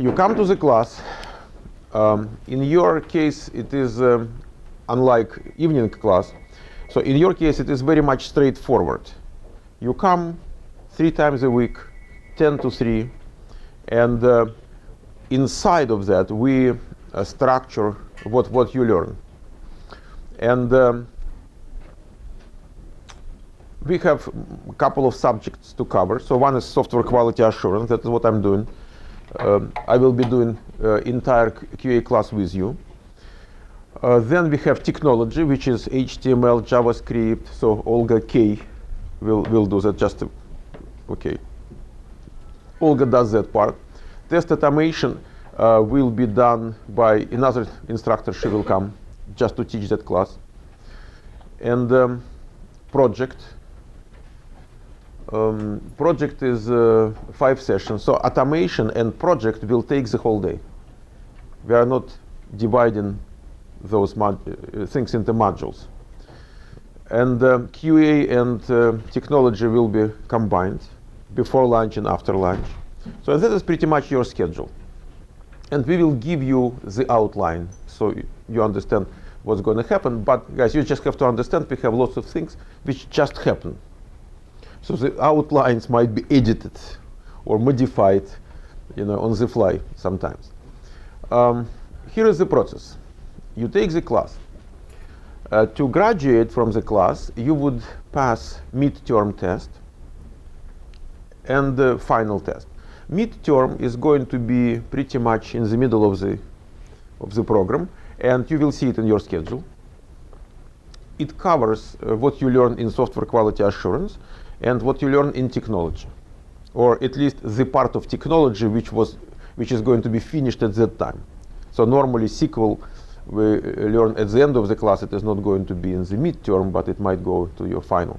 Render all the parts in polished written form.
you come to the class. In your case, it is unlike evening class. So in your case, it is very much straightforward. You come 3 times a week, 10 to 3, and inside of that, we structure what you learn. And we have a couple of subjects to cover. So one is software quality assurance. That is what I'm doing. I will be doing entire QA class with you. Then we have technology, which is HTML, JavaScript. So Olga K will do that. Just okay. Olga does that part. Test automation will be done by another instructor. She will come just to teach that class. And project. Project is 5 sessions. So automation and project will take the whole day. We are not dividing those things into modules. And QA and technology will be combined before lunch and after lunch. So that is pretty much your schedule. And we will give you the outline so you understand what's going to happen. But guys, you just have to understand we have lots of things which just happen. So the outlines might be edited or modified, on the fly sometimes. Here is the process. You take the class. To graduate from the class, you would pass midterm test and the final test. Midterm is going to be pretty much in the middle of the program, and you will see it in your schedule. It covers what you learn in software quality assurance and what you learn in technology, or at least the part of technology which is going to be finished at that time. So normally SQL we learn at the end of the class. It is not going to be in the midterm, but it might go to your final.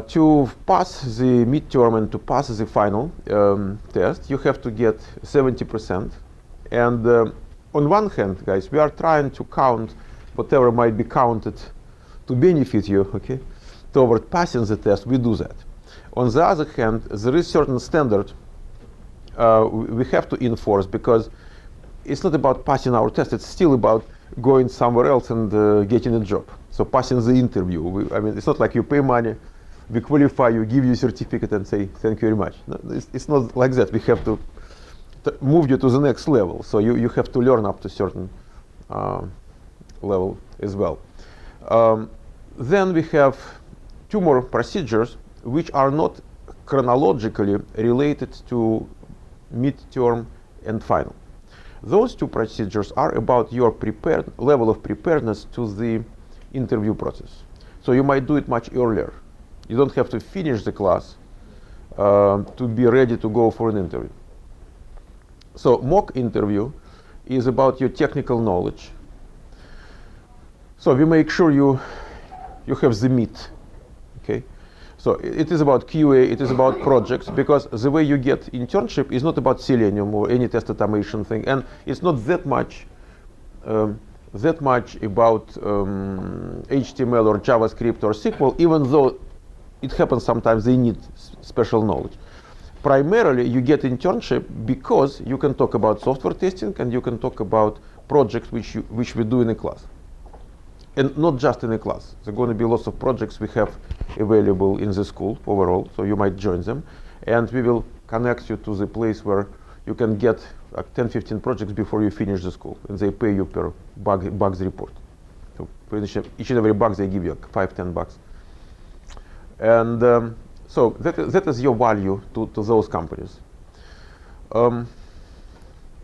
To pass the midterm and to pass the final test, you have to get 70%. And on one hand, guys, we are trying to count whatever might be counted to benefit you, okay? Toward passing the test, we do that. On the other hand, there is certain standard we have to enforce, because it's not about passing our test. It's still about going somewhere else and getting a job. So passing the interview. I mean, it's not like you pay money, we qualify you, give you a certificate, and say thank you very much. No, it's not like that. We have to move you to the next level. So you have to learn up to a certain level as well. Then we have 2 more procedures which are not chronologically related to midterm and final. Those 2 procedures are about your level of preparedness to the interview process. So you might do it much earlier. You don't have to finish the class to be ready to go for an interview. So mock interview is about your technical knowledge. So we make sure you have the meat. Okay, so it is about QA, it is about projects, because the way you get internship is not about Selenium or any test automation thing, and it's not that much about HTML or JavaScript or SQL, even though it happens sometimes they need special knowledge. Primarily, you get internship because you can talk about software testing and you can talk about projects which we do in a class. And not just in a class. There are going to be lots of projects we have available in the school overall, so you might join them. And we will connect you to the place where you can get 10, 15 projects before you finish the school. And they pay you per bugs report. So for each and every bug, they give you $5, $10. And so that is your value to those companies.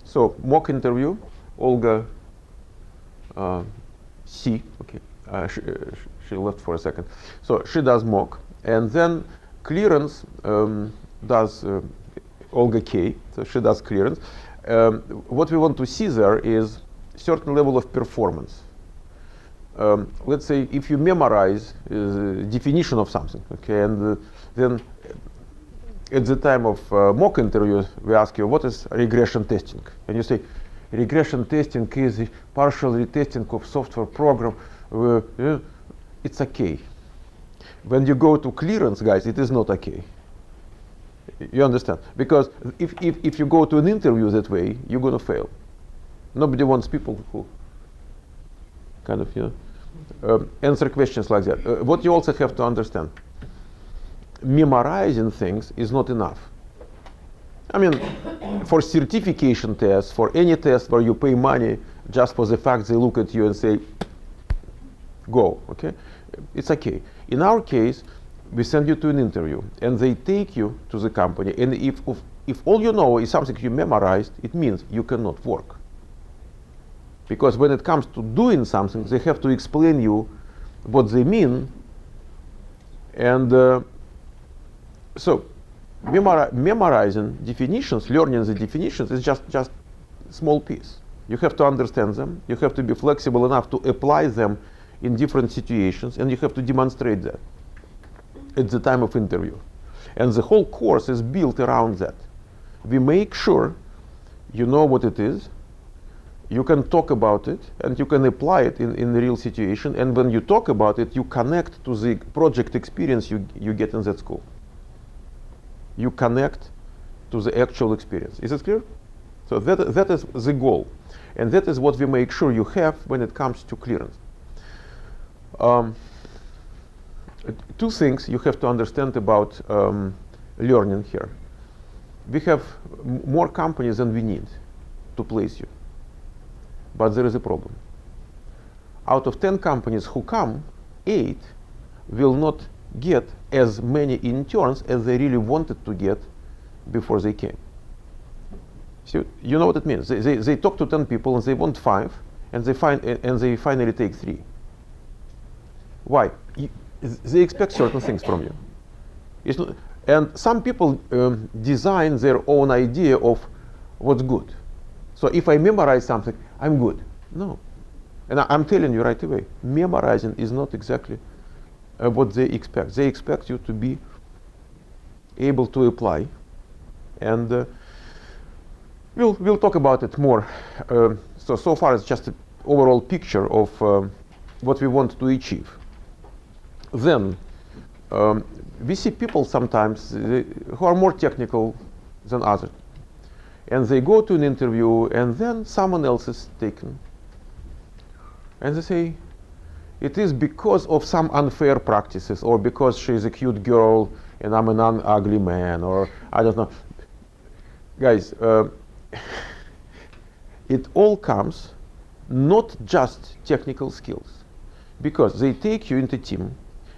So mock interview, Olga C. Okay, she left for a second. So she does mock, and then clearance does Olga K. So she does clearance. What we want to see there is certain level of performance. Let's say if you memorize the definition of something, okay, and then at the time of mock interview, we ask you, what is regression testing? And you say, regression testing is the partial retesting of software program. It's okay. When you go to clearance, guys, it is not okay. You understand? Because if you go to an interview that way, you're going to fail. Nobody wants people who kind of, answer questions like that. What you also have to understand, memorizing things is not enough. I mean, for certification tests, for any test where you pay money just for the fact they look at you and say, go, okay? It's okay. In our case, we send you to an interview and they take you to the company, and if all you know is something you memorized, it means you cannot work. Because when it comes to doing something, they have to explain you what they mean. And so memorizing definitions, learning the definitions is just small piece. You have to understand them. You have to be flexible enough to apply them in different situations, and you have to demonstrate that at the time of interview. And the whole course is built around that. We make sure you know what it is, you can talk about it, and you can apply it in the real situation. And when you talk about it, you connect to the project experience you get in that school. You connect to the actual experience. Is it clear? So that is the goal. And that is what we make sure you have when it comes to clearance. Two things you have to understand about learning here. We have more companies than we need to place you. But there is a problem. Out of 10 companies who come, 8 will not get as many interns as they really wanted to get before they came. So you know what it means. They talk to 10 people and they want 5, and they finally take 3. Why? They expect certain things from you. It's not, and some people design their own idea of what's good. So if I memorize something, I'm good. No. And I'm telling you right away, memorizing is not exactly what they expect. They expect you to be able to apply. And we'll talk about it more. So far it's just an overall picture of what we want to achieve. Then we see people sometimes who are more technical than others. And they go to an interview, and then someone else is taken. And they say, it is because of some unfair practices, or because she's a cute girl and I'm an ugly man, or I don't know. Guys, it all comes not just technical skills, because they take you into team.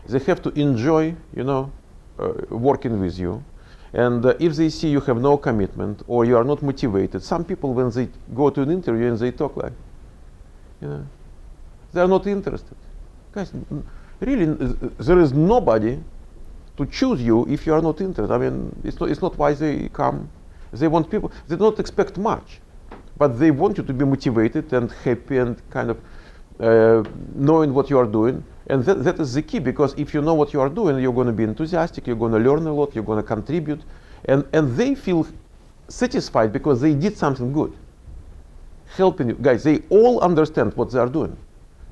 They have to enjoy, working with you. And if they see you have no commitment or you are not motivated, some people, when they go to an interview and they talk like, they are not interested. Guys, really, there is nobody to choose you if you are not interested. I mean, it's not why they come. They want people, they don't expect much, but they want you to be motivated and happy and kind of knowing what you are doing. And that is the key, because if you know what you are doing, you're going to be enthusiastic, you're going to learn a lot, you're going to contribute, and they feel satisfied because they did something good. Helping you. Guys, they all understand what they are doing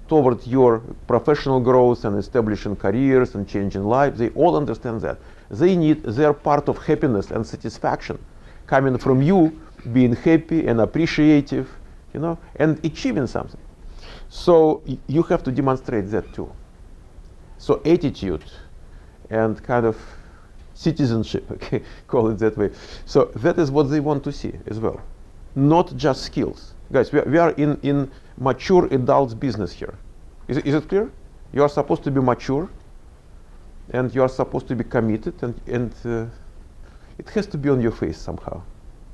toward your professional growth and establishing careers and changing lives. They all understand that. They need their part of happiness and satisfaction coming from you being happy and appreciative, and achieving something. So you have to demonstrate that too. So attitude and kind of citizenship, okay, call it that way. So that is what they want to see as well, not just skills. Guys, we are in mature adults business here. Is it clear? You are supposed to be mature, and you are supposed to be committed, and it has to be on your face somehow,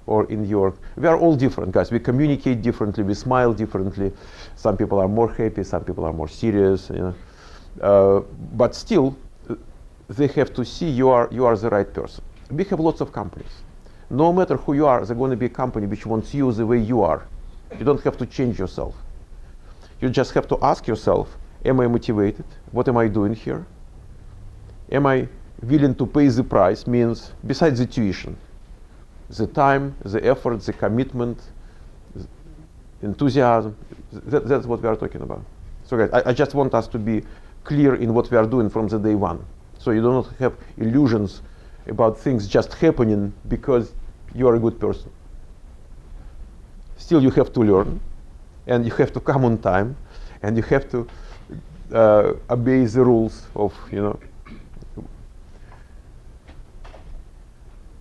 or in your. We are all different, guys. We communicate differently. We smile differently. Some people are more happy. Some people are more serious. But still, they have to see you are the right person. We have lots of companies. No matter who you are, there's going to be a company which wants you the way you are. You don't have to change yourself. You just have to ask yourself, am I motivated? What am I doing here? Am I willing to pay the price? Means besides the tuition, the time, the effort, the commitment, enthusiasm. That's what we are talking about. So guys, I just want us to be clear in what we are doing from the day one. So you do not have illusions about things just happening because you are a good person. Still, you have to learn, and you have to come on time, and you have to obey the rules of, you know.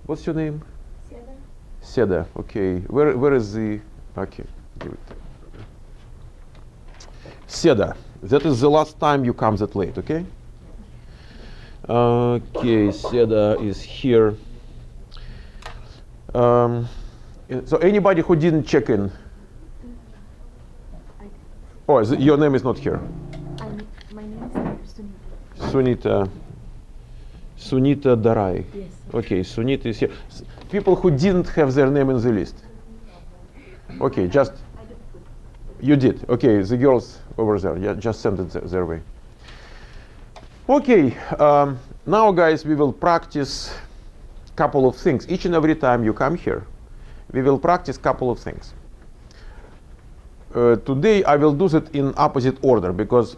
What's your name? Seda. Okay. Where is the? Okay. Give it. Seda. That is the last time you come that late. Okay. Okay. Seda is here. So anybody who didn't check in? Oh, your name is not here. My name is Sunita. Sunita Darai. Yes. Okay, Sunita is here. People who didn't have their name in the list. Okay, just you did. Okay, the girls over there. Yeah, just send it their way. Okay, now guys, we will practice a couple of things. Each and every time you come here, we will practice a couple of things. Today I will do that in opposite order because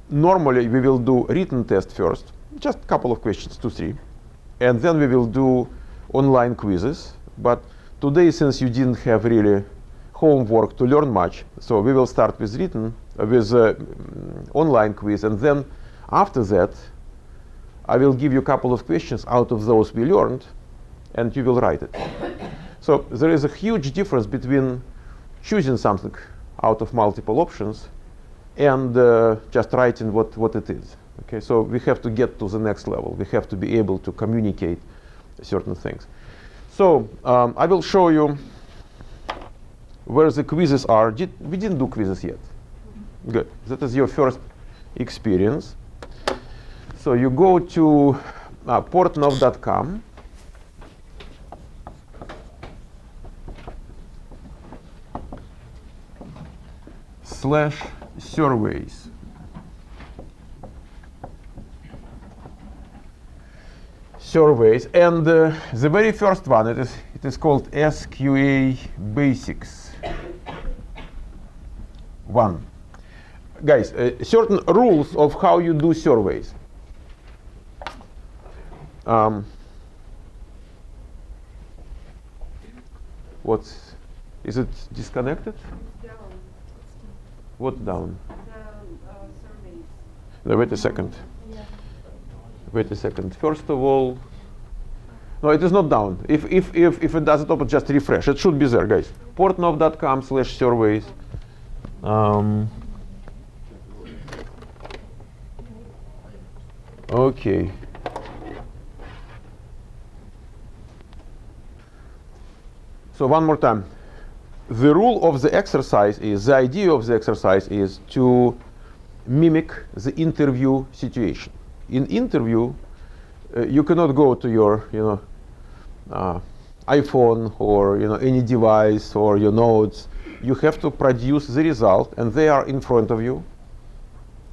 normally we will do written test first, just a couple of questions, 2, 3, and then we will do online quizzes. But today, since you didn't have really homework to learn much, so we will start with written, with online quiz, and then after that, I will give you a couple of questions out of those we learned, and you will write it. So there is a huge difference between choosing something out of multiple options and just writing what it is. Okay, so we have to get to the next level. We have to be able to communicate certain things. So I will show you where the quizzes are. We didn't do quizzes yet. Good. That is your first experience. So you go to portnov.com. /surveys. Surveys, and the very first one, it is called SQA Basics 1. Guys, certain rules of how you do surveys. Is it disconnected? What down? Surveys. No, wait a second. Yeah. Wait a second. First of all, no, it is not down. If it doesn't open, just refresh. It should be there, guys. portnov.com/surveys. Okay. So one more time. The rule of the exercise is, the idea of the exercise is to mimic the interview situation. In interview, you cannot go to your, iPhone or any device or your notes. You have to produce the result, and they are in front of you,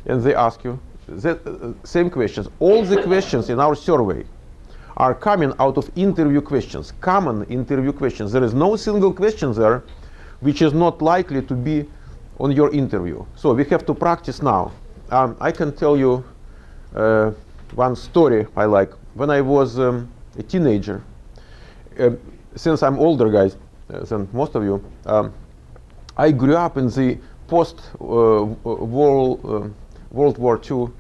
and they ask you the same questions. All the questions in our survey are coming out of interview questions, common interview questions. There is no single question there which is not likely to be on your interview. So we have to practice now. I can tell you one story I like. When I was a teenager, since I'm older, guys, than most of you, I grew up in the post-World War II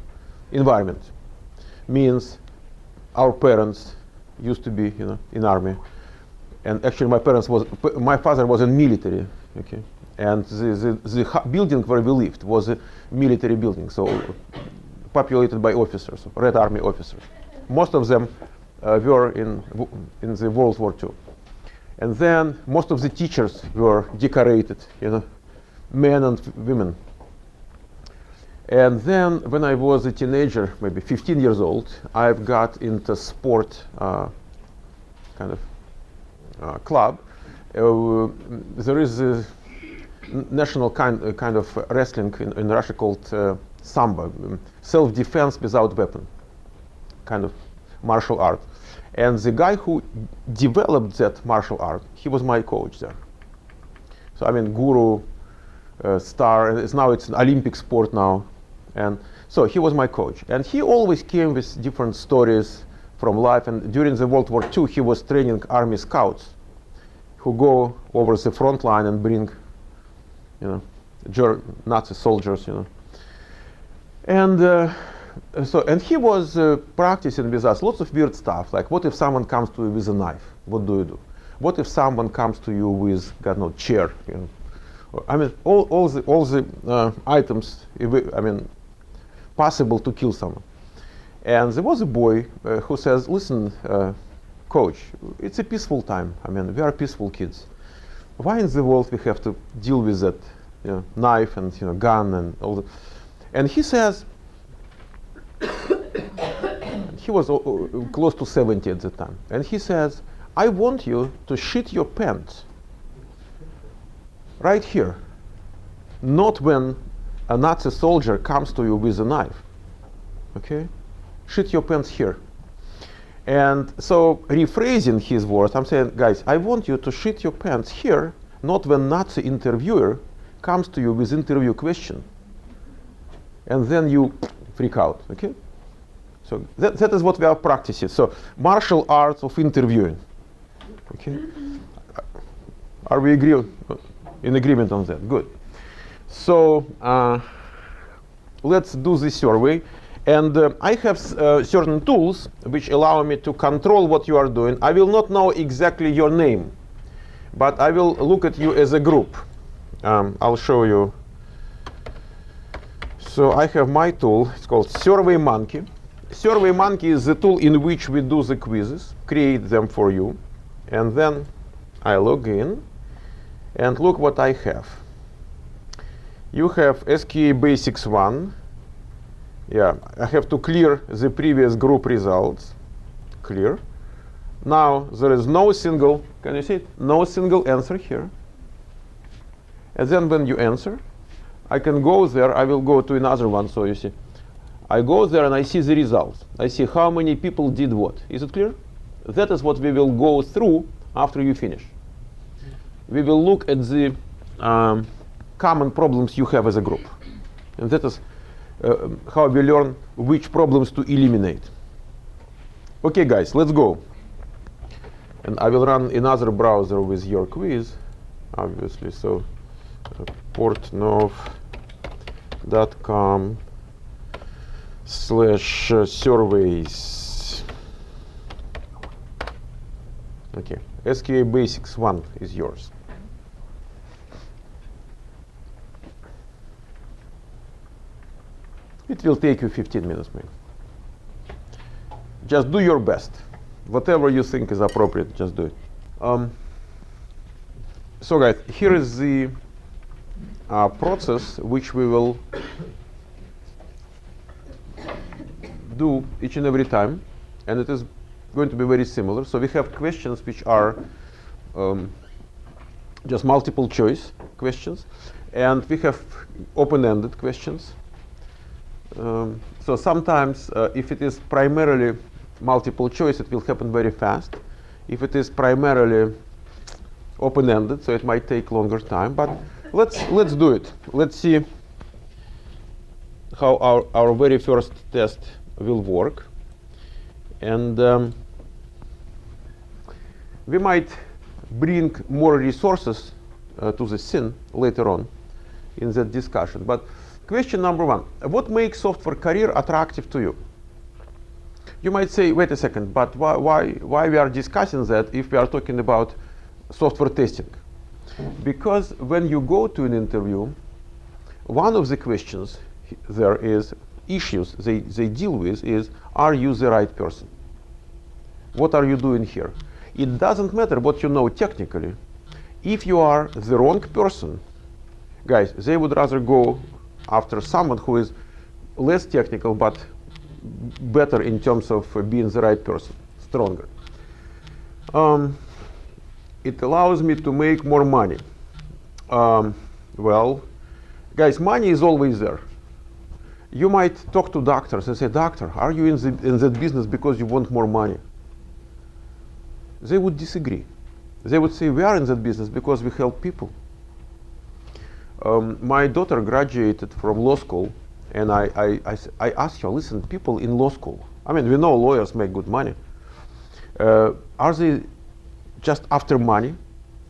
environment. Means our parents used to be, in army. And actually, my father was in military, okay. And the building where we lived was a military building, so populated by officers, Red Army officers. Most of them were in the World War II. And then most of the teachers were decorated, men and women. And then when I was a teenager, maybe 15 years old, I've got into sport kind of club. There is a national kind of wrestling in Russia called Sambo, self-defense without weapon, kind of martial art. And the guy who developed that martial art, he was my coach there. So I mean, guru, star, and it's an Olympic sport now. And so he was my coach. And he always came with different stories from life. And during the World War II, he was training Army scouts who go over the front line and bring, Nazi soldiers, And and he was practicing with us lots of weird stuff, like what if someone comes to you with a knife? What do you do? What if someone comes to you with, God knows, chair? I mean, all the items, possible to kill someone. And there was a boy who says, listen, coach, it's a peaceful time. I mean, we are peaceful kids. Why in the world we have to deal with that knife and gun and all that? And he says, he was close to 70 at the time. And he says, I want you to shit your pants right here. Not when a Nazi soldier comes to you with a knife. Okay? Shit your pants here. And so, rephrasing his words, I'm saying, guys, I want you to shit your pants here, not when Nazi interviewer comes to you with interview question. And then you freak out, okay? So that is what we are practicing. So martial arts of interviewing, okay? Are we in agreement on that? Good. So let's do this survey. And I have certain tools which allow me to control what you are doing. I will not know exactly your name, but I will look at you as a group. I'll show you. So I have my tool. It's called Survey Monkey. Survey Monkey is the tool in which we do the quizzes, create them for you. And then I log in. And look what I have. You have SQA Basics 1. Yeah, I have to clear the previous group results. Clear. Now there is no single, can you see it? No single answer here. And then when you answer, I can go there. I will go to another one. So you see, I go there and I see the results. I see how many people did what. Is it clear? That is what we will go through after you finish. We will look at the common problems you have as a group. And that is how we learn which problems to eliminate. Okay, guys, let's go. And I will run another browser with your quiz, obviously. So portnov.com/surveys. Okay, SQA Basics 1 is yours. It will take you 15 minutes, maybe. Just do your best. Whatever you think is appropriate, just do it. So guys, here is the process which we will do each and every time. And it is going to be very similar. So we have questions which are just multiple choice questions. And we have open-ended questions. So sometimes, if it is primarily multiple choice, it will happen very fast. If it is primarily open-ended, so it might take longer time. But let's do it. Let's see how our very first test will work. And we might bring more resources to the scene later on in that discussion. But question number 1, what makes software career attractive to you? You might say, wait a second, but why we are discussing that if we are talking about software testing? Because when you go to an interview, one of the questions there is issues they deal with is, are you the right person? What are you doing here? It doesn't matter what you know technically. If you are the wrong person, guys, they would rather go after someone who is less technical but better in terms of being the right person, stronger. It allows me to make more money. Well, guys, money is always there. You might talk to doctors and say, doctor, are you in that business because you want more money? They would disagree. They would say, we are in that business because we help people. My daughter graduated from law school, and I asked her, listen, people in law school, I mean, we know lawyers make good money. Are they just after money?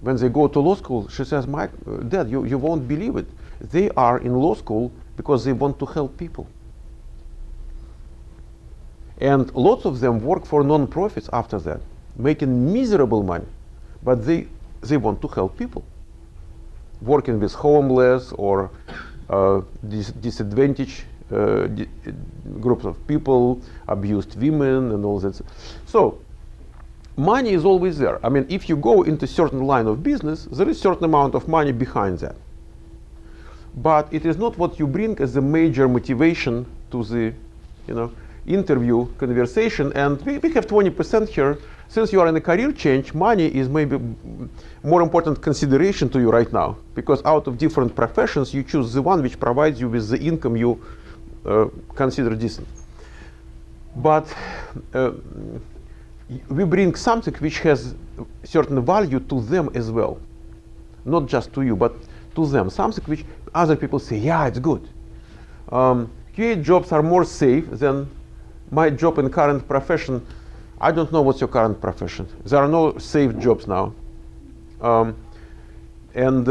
When they go to law school, she says, Dad, you won't believe it. They are in law school because they want to help people. And lots of them work for non-profits after that, making miserable money. But they want to help people. Working with homeless or disadvantaged groups of people, abused women and all that. So money is always there. I mean, if you go into a certain line of business, there is a certain amount of money behind that. But it is not what you bring as a major motivation to the interview conversation. And we have 20% here. Since you are in a career change, money is maybe more important consideration to you right now. Because out of different professions, you choose the one which provides you with the income you consider decent. But we bring something which has certain value to them as well. Not just to you, but to them. Something which other people say, yeah, it's good. QA jobs are more safe than my job in current profession. I don't know what's your current profession. There are no safe jobs now. And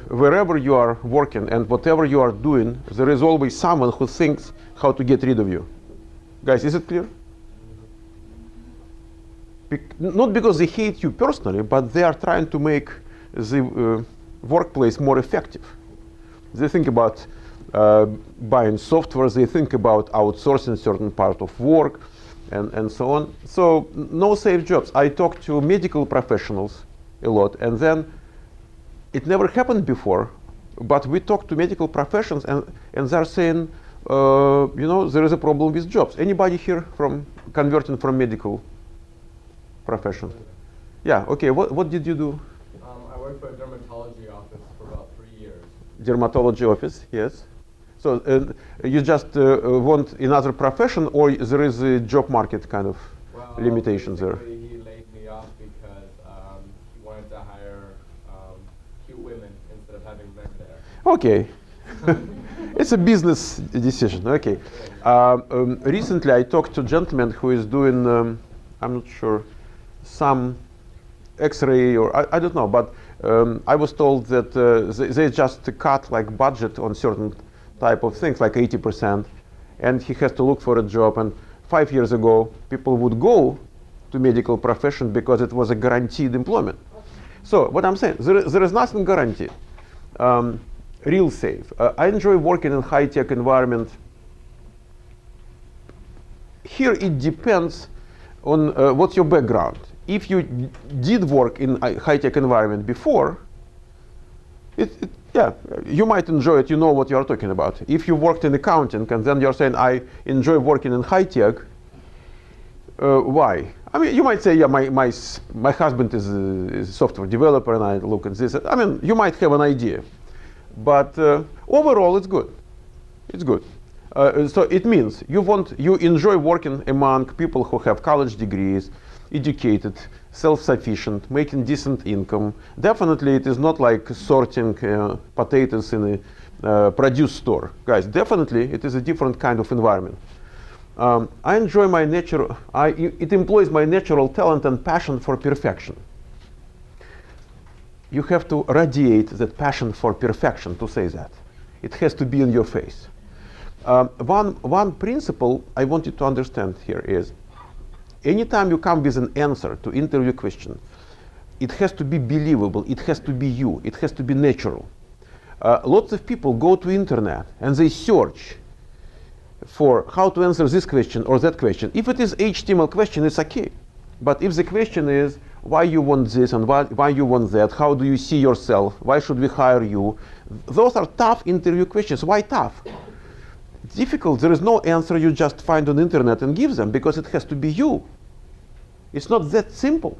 wherever you are working and whatever you are doing, there is always someone who thinks how to get rid of you. Guys, is it clear? Not because they hate you personally, but they are trying to make the workplace more effective. They think about buying software, they think about outsourcing certain part of work, and so on. So no safe jobs. I talk to medical professionals a lot, and then it never happened before, but we talk to medical professions, and they're saying, there is a problem with jobs. Anybody here from converting from medical profession? Yeah, okay, what did you do? I worked for a dermatology office for about 3 years. Dermatology office, yes. So you just want another profession, or there is a job market kind of limitations there? He laid me off because he wanted to hire cute women instead of having men there. Okay. It's a business decision. Okay. Recently, I talked to a gentleman who is doing, I'm not sure, some X-ray or I don't know, but I was told that they just cut like budget on certain type of things, like 80%, and he has to look for a job. And 5 years ago, people would go to medical profession because it was a guaranteed employment. So what I'm saying, there is nothing guaranteed. Real safe. I enjoy working in high-tech environment. Here it depends on what's your background. If you did work in a high-tech environment before, yeah, you might enjoy it. You know what you are talking about. If you worked in accounting and then you're saying, I enjoy working in high-tech, why? I mean, you might say, yeah, my husband is a software developer and I look at this. I mean, you might have an idea. But overall, it's good. It's good. So it means you enjoy working among people who have college degrees, educated, self-sufficient, making decent income. Definitely, it is not like sorting potatoes in a produce store. Guys, definitely, it is a different kind of environment. I enjoy my natural, it employs my natural talent and passion for perfection. You have to radiate that passion for perfection to say that. It has to be in your face. One principle I want you to understand here is, anytime you come with an answer to interview question, it has to be believable, it has to be you, it has to be natural. Lots of people go to internet and they search for how to answer this question or that question. If it is HTML question, it's okay. But if the question is, why you want this and why you want that, how do you see yourself, why should we hire you, those are tough interview questions. Why tough? Difficult. There is no answer you just find on the internet and give them, because it has to be you. It's not that simple.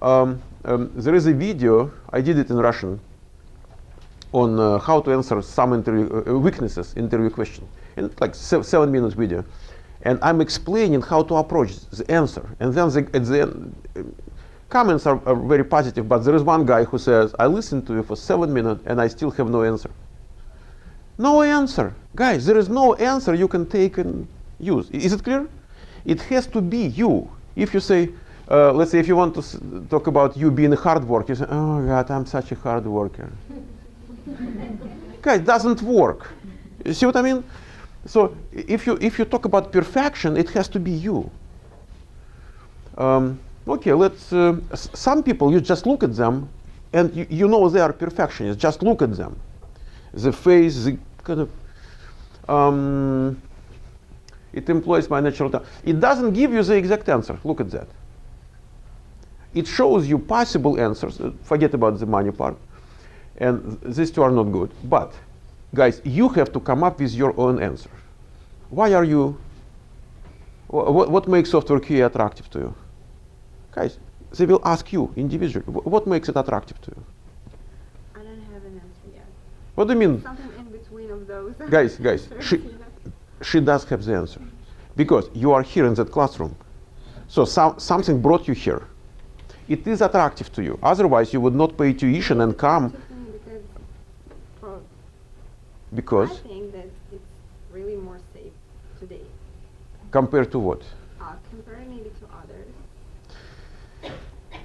There is a video, I did it in Russian, on how to answer some interview weaknesses interview question, in like 7 minutes video, and I'm explaining how to approach the answer. And then at the end, comments are very positive, but there is one guy who says, I listened to you for 7 minutes and I still have no answer. No answer. Guys, there is no answer you can take and use. Is it clear? It has to be you. If you say, let's say if you want to talk about you being a hard worker, you say, oh God, I'm such a hard worker. Guys, it doesn't work. You see what I mean? So if you talk about perfection, it has to be you. Okay, let's. Some people, you just look at them, and you know they are perfectionists. Just look at them, the face, the kind of. It employs my natural talent. It doesn't give you the exact answer. Look at that. It shows you possible answers. Forget about the money part. And these two are not good. But, guys, you have to come up with your own answer. Why are you? What makes software QA attractive to you? Guys, they will ask you individually. What makes it attractive to you? I don't have an answer yet. What do you mean? Something in between of those. Guys, she does have the answer. Because you are here in that classroom. So something brought you here. It is attractive to you. Otherwise, you would not pay tuition and come. Because? I think that it's really more safe today. Compared to what? Compared maybe to others.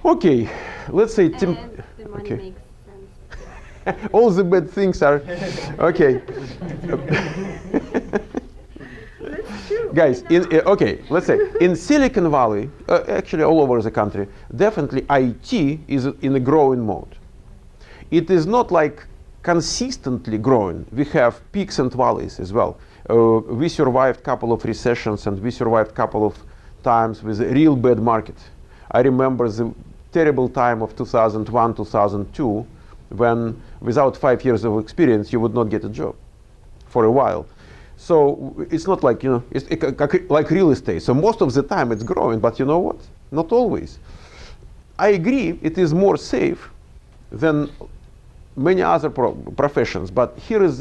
Okay, let's say And the money okay. makes sense. All the bad things are okay. That's true. Guys, okay, let's say in Silicon Valley, actually all over the country, definitely IT is in a growing mode. It is not like consistently growing. We have peaks and valleys as well. We survived a couple of recessions, and we survived a couple of times with a real bad market. I remember the terrible time of 2001, 2002, when without 5 years of experience, you would not get a job for a while. So it's not like, it's like real estate. So most of the time it's growing, but you know what? Not always. I agree it is more safe than many other professions, but here is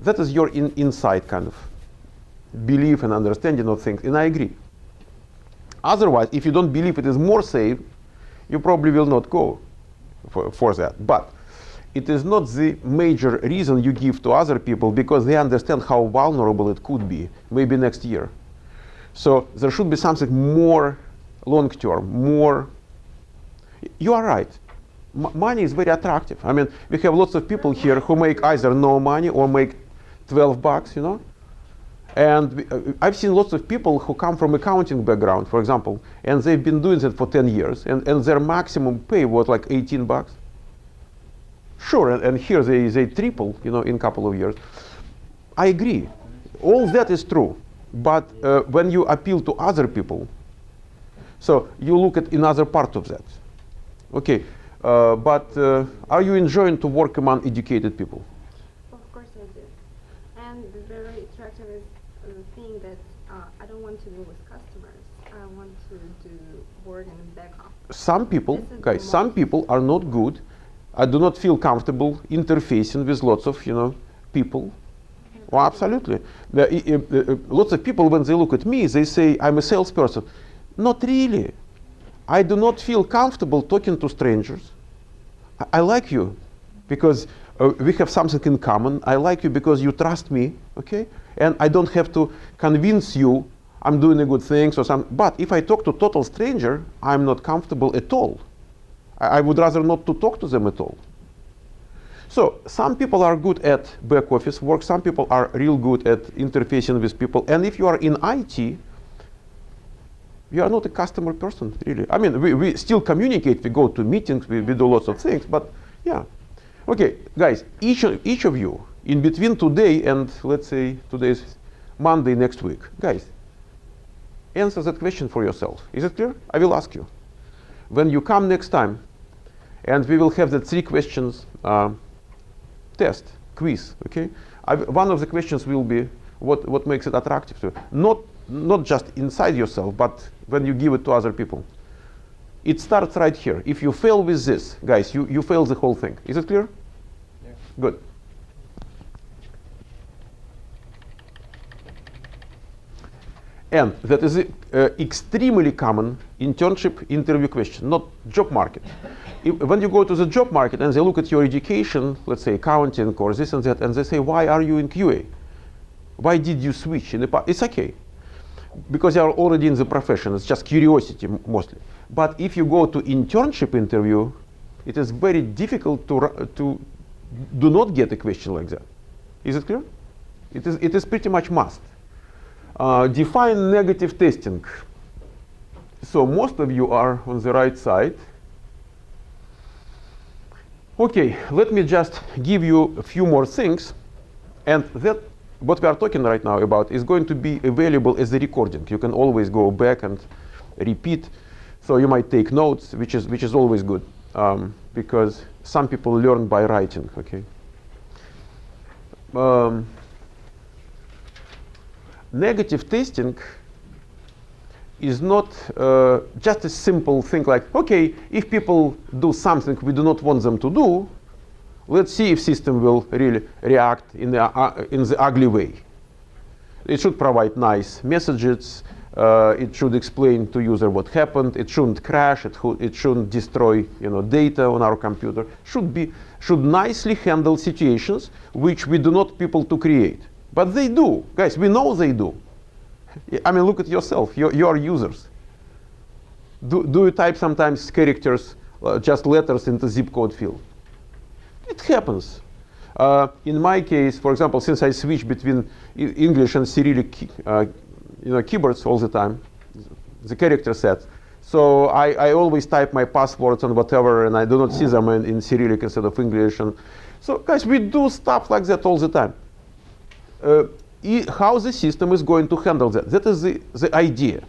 that is your inside kind of belief and understanding of things, and I agree. Otherwise, if you don't believe it is more safe, you probably will not go for that. But it is not the major reason you give to other people, because they understand how vulnerable it could be, maybe next year. So there should be something more long-term, more. You are right. Money is very attractive. I mean, we have lots of people here who make either no money or make $12, And I've seen lots of people who come from accounting background, for example, and they've been doing that for 10 years, and their maximum pay was like $18. Sure, and here they triple, in a couple of years. I agree. All that is true. But when you appeal to other people, so you look at another part of that. Okay, but are you enjoying to work among educated people? Of course I do. And the very attractive is the thing that I don't want to deal with customers. I want to do work in the back office. Some people, guys, some people are not good. I do not feel comfortable interfacing with lots of, people. Oh, absolutely. Lots of people, when they look at me, they say, I'm a salesperson. Not really. I do not feel comfortable talking to strangers. I like you because we have something in common. I like you because you trust me, okay? And I don't have to convince you I'm doing a good thing or something. But if I talk to a total stranger, I'm not comfortable at all. I would rather not to talk to them at all. So some people are good at back office work. Some people are real good at interfacing with people. And if you are in IT, you are not a customer person, really. I mean, we still communicate. We go to meetings. We do lots of things. But yeah. Okay, guys, each of you, in between today and, let's say, today's Monday next week, guys, answer that question for yourself. Is it clear? I will ask you. When you come next time, and we will have the 3 questions test, quiz, okay? One of the questions will be what makes it attractive to you. Not just inside yourself, but when you give it to other people. It starts right here. If you fail with this, guys, you fail the whole thing. Is it clear? Yeah. Good. And that is extremely common internship interview question, not job market. When you go to the job market and they look at your education, let's say accounting or this and that, and they say, why are you in QA? Why did you switch in the past? It's okay. because you are already in the profession. It's just curiosity mostly. But if you go to internship interview, it is very difficult to do not get a question like that. Is it clear? It is pretty much must. Define negative testing. So most of you are on the right side. Okay, let me just give you a few more things. And that what we are talking right now about is going to be available as a recording. You can always go back and repeat. So you might take notes, which is always good, because some people learn by writing. Okay. Negative testing is not just a simple thing like, okay, if people do something we do not want them to do, let's see if system will really react in the ugly way. It should provide nice messages. It should explain to user what happened. It shouldn't crash. It shouldn't destroy data on our computer. Should nicely handle situations which we do not people to create. But they do. Guys, we know they do. I mean, look at yourself. You are users. Do you type sometimes characters, just letters into zip code field? It happens. In my case, for example, since I switch between English and Cyrillic keyboards all the time, the character sets, so I always type my passwords and whatever, and I do not see them in Cyrillic instead of English. And so, guys, we do stuff like that all the time. How the system is going to handle that? That is the idea.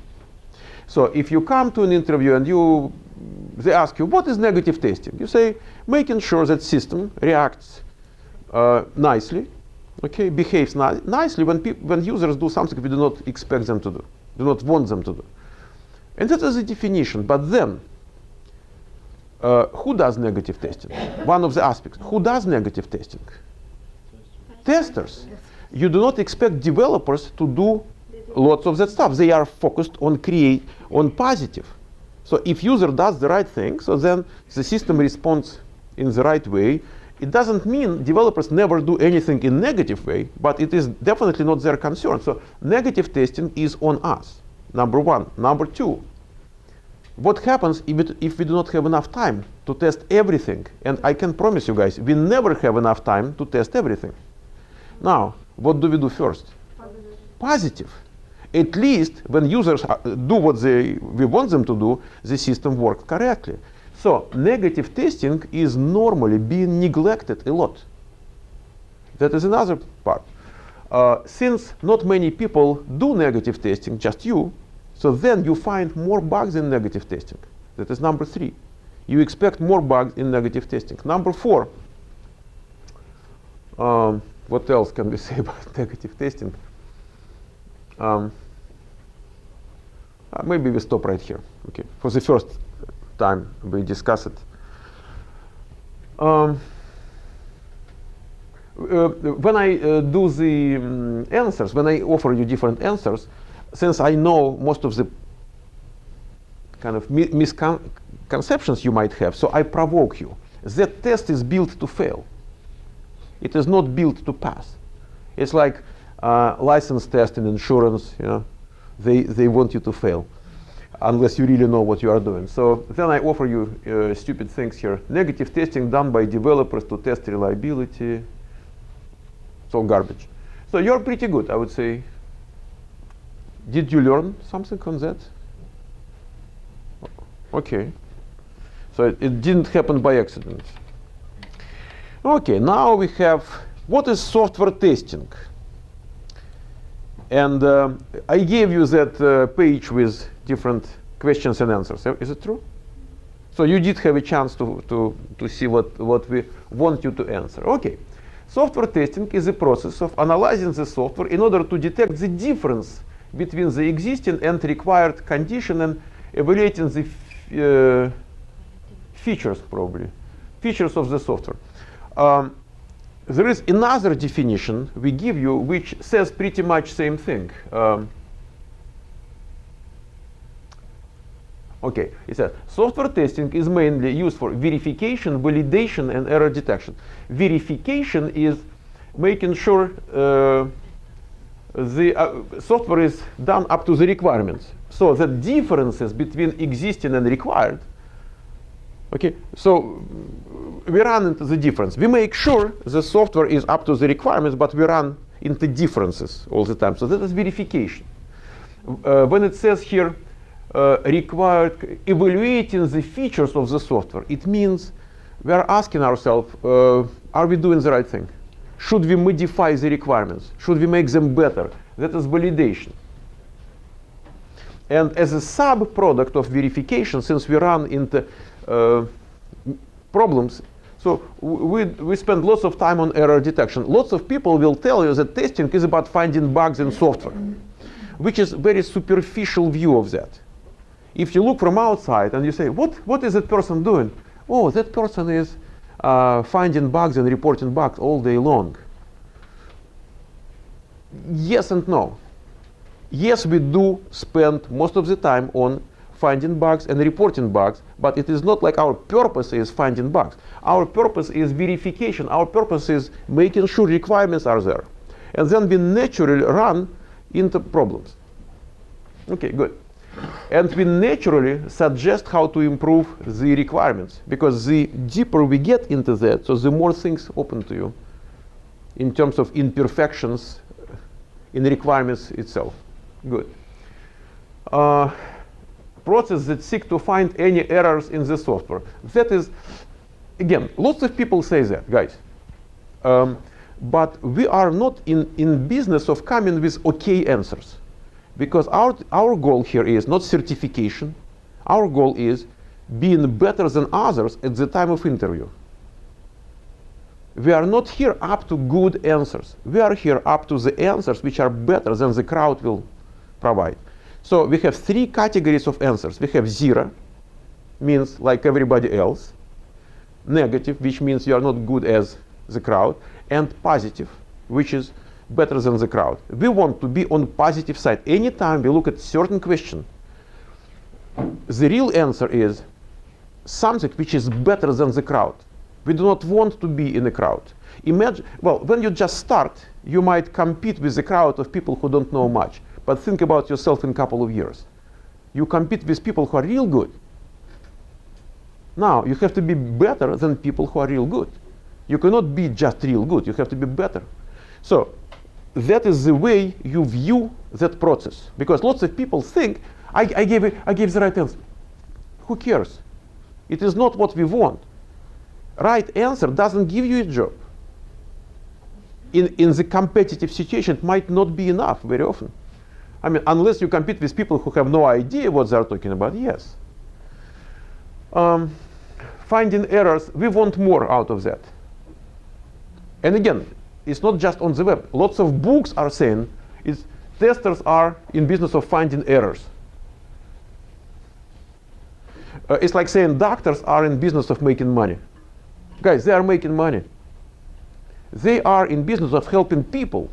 So if you come to an interview and they ask you, what is negative testing? You say, making sure that system reacts nicely, okay, behaves nicely when users do something we do not expect them to do not want them to do. And that is the definition. But then, who does negative testing? One of the aspects. Who does negative testing? Testers. You do not expect developers to do lots of that stuff. They are focused on positive. So if user does the right thing, so then the system responds in the right way. It doesn't mean developers never do anything in negative way, but it is definitely not their concern. So negative testing is on us, number one. Number two, what happens if we do not have enough time to test everything? And I can promise you guys, we never have enough time to test everything. Now, what do we do first? Positive. At least when users do what we want them to do, the system works correctly. So negative testing is normally being neglected a lot. That is another part. Since not many people do negative testing, just you, so then you find more bugs in negative testing. That is number three. You expect more bugs in negative testing. Number four. What else can we say about negative testing? Maybe we stop right here. Okay, for the first time we discuss it. When I do the answers, when I offer you different answers, since I know most of the kind of misconceptions you might have, so I provoke you. That test is built to fail. It is not built to pass. It's like license test in insurance. They want you to fail unless you really know what you are doing. So then I offer you stupid things here. Negative testing done by developers to test reliability. It's all garbage. So you're pretty good, I would say. Did you learn something on that? Okay. So it didn't happen by accident. Okay, now we have what is software testing. And I gave you that page with different questions and answers. Is it true? So you did have a chance to see what we want you to answer. Okay. Software testing is a process of analyzing the software in order to detect the difference between the existing and required condition and evaluating the features of the software. There is another definition we give you which says pretty much same thing. Okay, it says software testing is mainly used for verification, validation, and error detection. Verification is making sure the software is done up to the requirements. So the differences between existing and required, okay, so we run into the difference. We make sure the software is up to the requirements, but we run into differences all the time. So that is verification. When it says here, required evaluating the features of the software, it means we are asking ourselves, are we doing the right thing? Should we modify the requirements? Should we make them better? That is validation. And as a sub-product of verification, since we run into problems, so we spend lots of time on error detection. Lots of people will tell you that testing is about finding bugs in software, which is a very superficial view of that. If you look from outside and you say, what is that person doing? Oh, that person is finding bugs and reporting bugs all day long. Yes and no. Yes, we do spend most of the time on finding bugs and reporting bugs, but it is not like our purpose is finding bugs. Our purpose is verification. Our purpose is making sure requirements are there. And then we naturally run into problems. Okay, good. And we naturally suggest how to improve the requirements, because the deeper we get into that, so the more things open to you in terms of imperfections in the requirements itself. Good. Process that seek to find any errors in the software. That is, again, lots of people say that, guys. But we are not in business of coming with okay answers. Because our goal here is not certification. Our goal is being better than others at the time of interview. We are not here up to good answers. We are here up to the answers which are better than the crowd will provide. So we have three categories of answers. We have 0, means like everybody else. Negative, which means you are not good as the crowd. And positive, which is better than the crowd. We want to be on positive side. Anytime we look at certain question, the real answer is something which is better than the crowd. We do not want to be in the crowd. Imagine, well, when you just start, you might compete with the crowd of people who don't know much. But think about yourself in a couple of years. You compete with people who are real good. Now, you have to be better than people who are real good. You cannot be just real good. You have to be better. So that is the way you view that process. Because lots of people think, I gave the right answer. Who cares? It is not what we want. Right answer doesn't give you a job. In the competitive situation, it might not be enough very often. I mean, unless you compete with people who have no idea what they're talking about, yes. Finding errors, we want more out of that. And again, it's not just on the web. Lots of books are saying testers are in business of finding errors. It's like saying doctors are in business of making money. Guys, they are making money. They are in business of helping people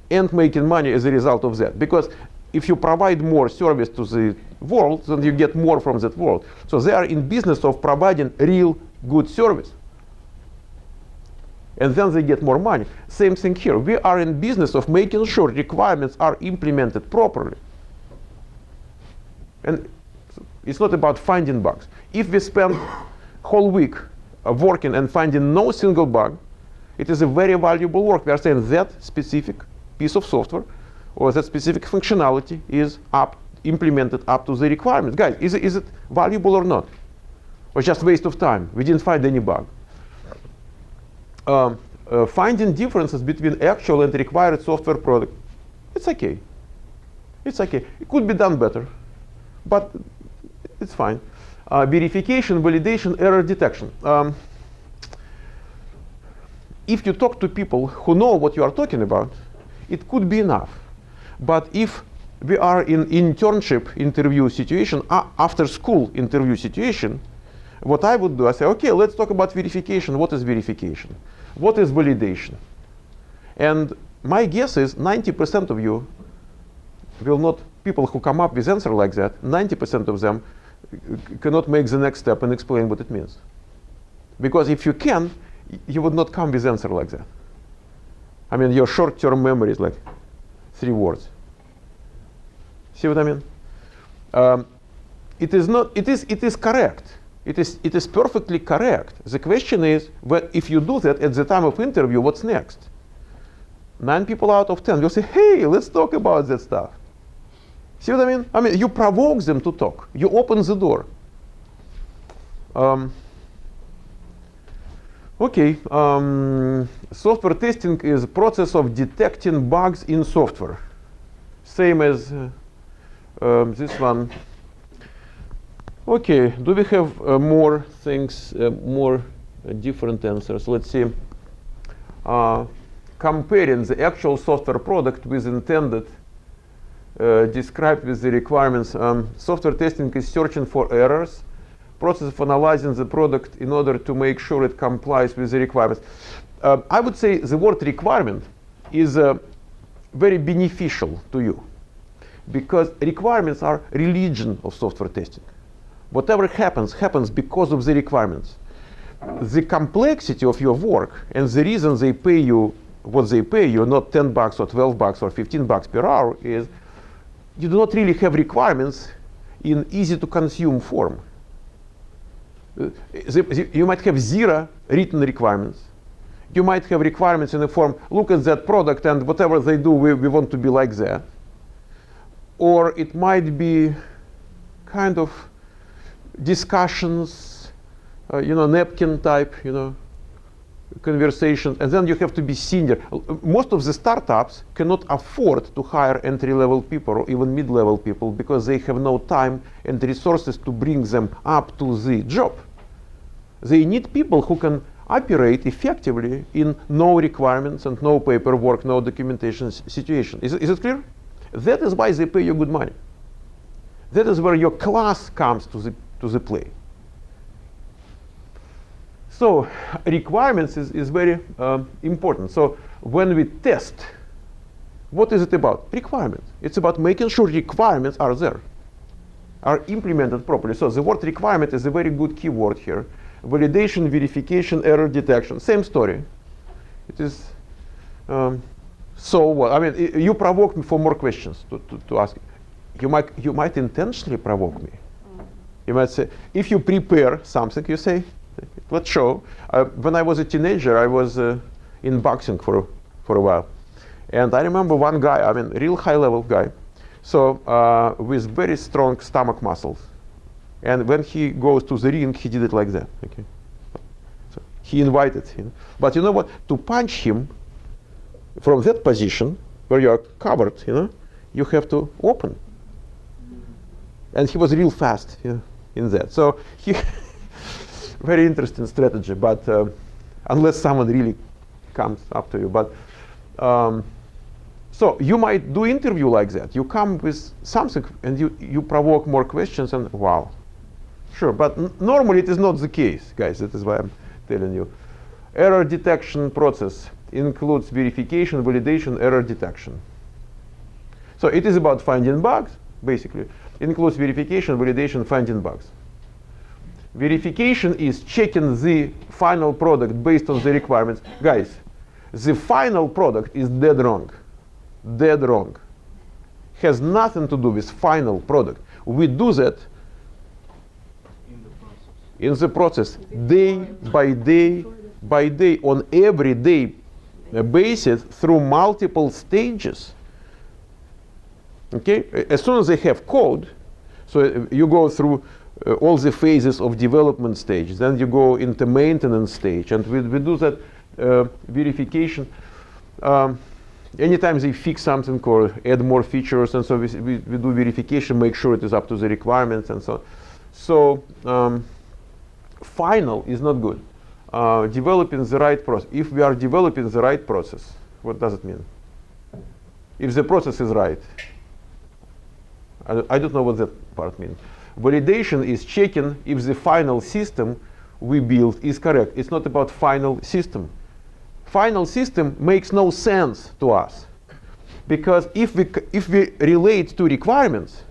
and making money as a result of that. Because if you provide more service to the world, then you get more from that world. So they are in business of providing real good service. And then they get more money. Same thing here. We are in business of making sure requirements are implemented properly. And it's not about finding bugs. If we spend whole week working and finding no single bug, it is a very valuable work. We are saying that specific piece of software or that specific functionality is implemented up to the requirements. Guys, is it valuable or not? Or just waste of time? We didn't find any bug. Finding differences between actual and required software product, it's okay. It's okay. It could be done better, but it's fine. Verification, validation, error detection. If you talk to people who know what you are talking about, it could be enough. But if we are in internship interview situation, after school interview situation, what I would do, I say, okay, let's talk about verification. What is verification? What is validation? And my guess is 90% of you will not, people who come up with answer like that, 90% of them cannot make the next step and explain what it means. Because if you can, you would not come with answer like that. I mean, your short-term memory is like 3 words. See what I mean? It is not. It is correct. It is perfectly correct. The question is, if you do that at the time of interview, what's next? 9 people out of 10 will say, "Hey, let's talk about that stuff." See what I mean? I mean, you provoke them to talk. You open the door. Okay. Software testing is a process of detecting bugs in software. Same as this one. Okay, do we have more things, more different answers? Let's see. Comparing the actual software product with intended, described with the requirements. Software testing is searching for errors, process of analyzing the product in order to make sure it complies with the requirements. I would say the word requirement is very beneficial to you, because requirements are religion of software testing. Whatever happens, happens because of the requirements. The complexity of your work and the reason they pay you what they pay you, not $10 or $12 or $15 per hour, is you do not really have requirements in easy to consume form. You might have 0 written requirements. You might have requirements in the form, look at that product and whatever they do, we want to be like that. Or it might be kind of discussions, napkin type, conversation, and then you have to be senior. Most of the startups cannot afford to hire entry-level people or even mid-level people because they have no time and resources to bring them up to the job. They need people who can operate effectively in no requirements and no paperwork, no documentation situation. Is it clear? That is why they pay you good money. That is where your class comes to the play. So requirements is very important. So when we test, what is it about? Requirements. It's about making sure requirements are there, are implemented properly. So the word requirement is a very good keyword here. Validation, verification, error detection. Same story. It is so what? I mean, you provoke me for more questions to ask. You might intentionally provoke me. You might say, if you prepare something, you say, let's show. When I was a teenager, I was in boxing for a while. And I remember one guy, I mean, real high-level guy, so with very strong stomach muscles. And when he goes to the ring, he did it like that. Okay, so he invited him. But you know what? To punch him from that position, where you are covered, you have to open. And he was real fast in that. So he very interesting strategy, but unless someone really comes up to you. But so you might do interview like that. You come with something and you provoke more questions and wow. Sure, but normally it is not the case, guys. That is why I'm telling you. Error detection process includes verification, validation, error detection. So it is about finding bugs, basically. It includes verification, validation, finding bugs. Verification is checking the final product based on the requirements. Guys, the final product is dead wrong. Dead wrong. Has nothing to do with final product. We do that in the process, day by day, on every day basis through multiple stages. Okay? As soon as they have code, so you go through all the phases of development stage, then you go into maintenance stage, and we do that verification. Anytime they fix something or add more features, and so we do verification, make sure it is up to the requirements, and so on. So final is not good. Developing the right process. If we are developing the right process, what does it mean? If the process is right, I don't know what that part means. Validation is checking if the final system we build is correct. It's not about final system. Final system makes no sense to us, because if we relate to requirements,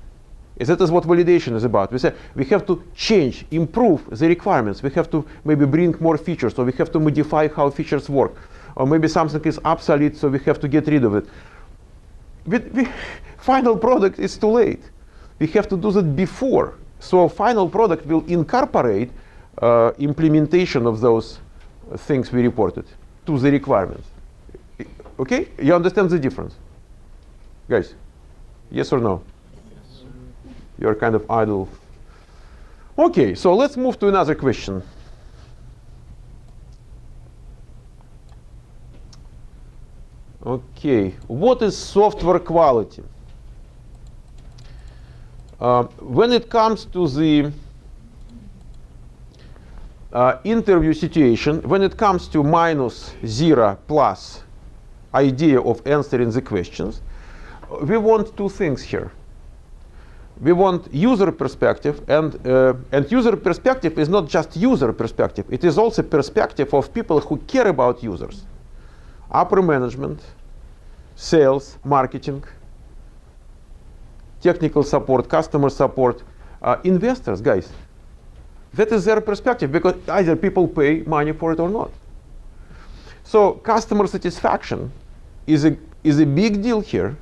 that is what validation is about. We say we have to change, improve the requirements. We have to maybe bring more features, or we have to modify how features work. or maybe something is obsolete, so we have to get rid of it. Final product is too late. We have to do that before. So final product will incorporate implementation of those things we reported to the requirements. Okay? You understand the difference? Guys, yes or no? Yes. You're kind of idle. Okay, so let's move to another question. Okay, what is software quality? When it comes to the interview situation, when it comes to -0 plus idea of answering the questions, we want two things here. We want user perspective, and user perspective is not just user perspective. It is also perspective of people who care about users. Upper management, sales, marketing, technical support, customer support, investors, guys. That is their perspective, because either people pay money for it or not. So customer satisfaction is a big deal here.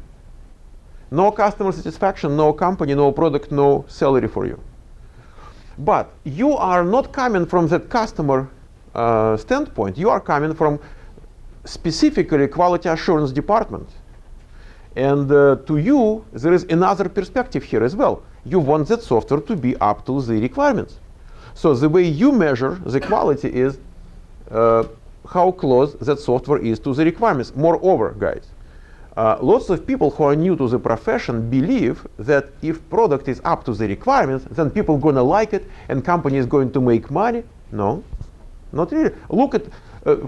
No customer satisfaction, no company, no product, no salary for you. But you are not coming from that customer standpoint. You are coming from specifically quality assurance department. And to you, there is another perspective here as well. You want that software to be up to the requirements. So the way you measure the quality is how close that software is to the requirements. Moreover, guys, lots of people who are new to the profession believe that if product is up to the requirements, then people are going to like it and company is going to make money. No, not really. Look at,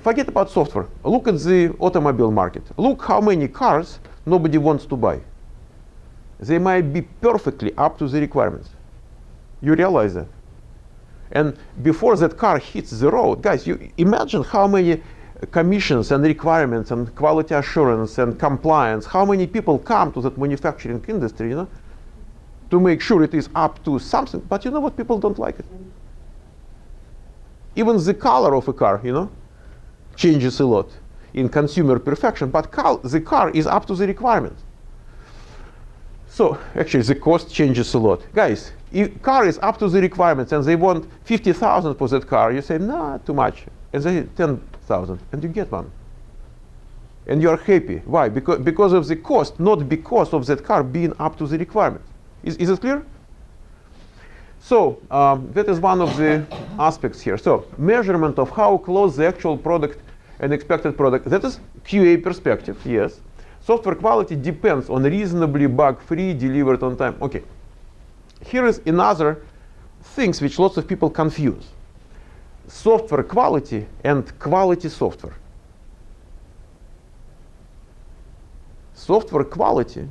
forget about software. Look at the automobile market. Look how many cars nobody wants to buy. They might be perfectly up to the requirements. You realize that? And before that car hits the road, guys, you imagine how many commissions and requirements and quality assurance and compliance, how many people come to that manufacturing industry, you know, to make sure it is up to something. But you know what? People don't like it. Even the color of a car, you know, changes a lot in consumer perfection. But the car is up to the requirements. So actually, the cost changes a lot. Guys, if car is up to the requirements and they want 50,000 for that car, you say, nah, too much. And they say 10,000, and you get one. And you are happy. Why? Because of the cost, not because of that car being up to the requirements. Is it clear? So that is one of the aspects here. So measurement of how close the actual product and expected product. That is QA perspective, yes. Software quality depends on reasonably bug-free, delivered on time. Okay. Here is another things which lots of people confuse. Software quality and quality software. Software quality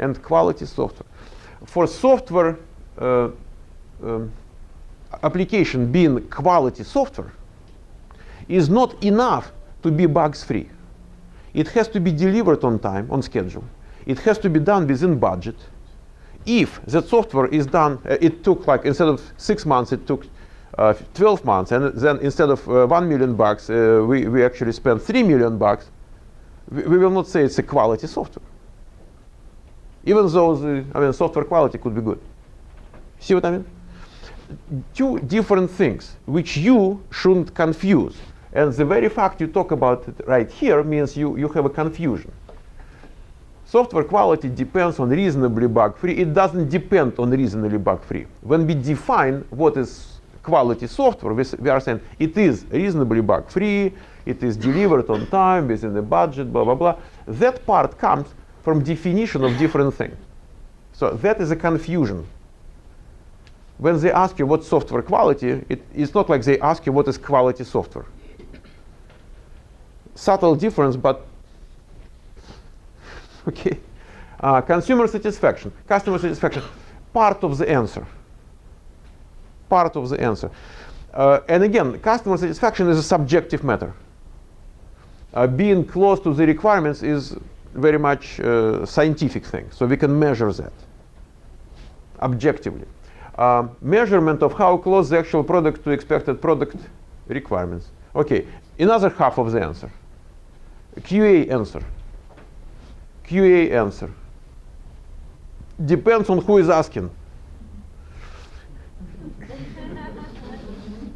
and quality software. For software application being quality software is not enough to be bugs free. It has to be delivered on time, on schedule. It has to be done within budget. If that software is done, it took like, instead of 6 months, it took 12 months, and then instead of $1 million, we actually spent $3 million. We will not say it's a quality software, even though software quality could be good. See what I mean? Two different things which you shouldn't confuse, and the very fact you talk about it right here means you have a confusion. Software quality depends on reasonably bug-free. It doesn't depend on reasonably bug-free. When we define what is quality software, we are saying it is reasonably bug-free, it is delivered on time, within the budget, blah, blah, blah. That part comes from definition of different things. So that is a confusion. When they ask you what's software quality, it's not like they ask you what is quality software. Subtle difference, but okay. Consumer satisfaction, customer satisfaction, part of the answer. Part of the answer. And again, customer satisfaction is a subjective matter. Being close to the requirements is very much a scientific thing, so we can measure that objectively. Measurement of how close the actual product to expected product requirements. Okay, another half of the answer. QA answer. QA answer. Depends on who is asking.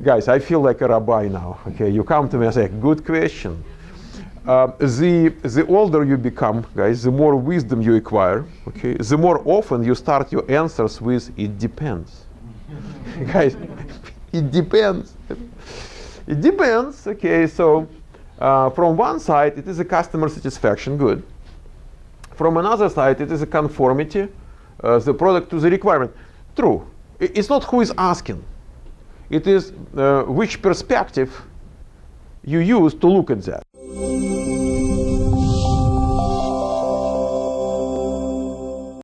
Guys, I feel like a rabbi now. Okay, you come to me and say, good question. The older you become, guys, the more wisdom you acquire. Okay, the more often you start your answers with "it depends." Guys, it depends. It depends. Okay, so from one side, it is a customer satisfaction, good. From another side, it is a conformity, the product to the requirement. True. It's not who is asking. It is which perspective you use to look at that.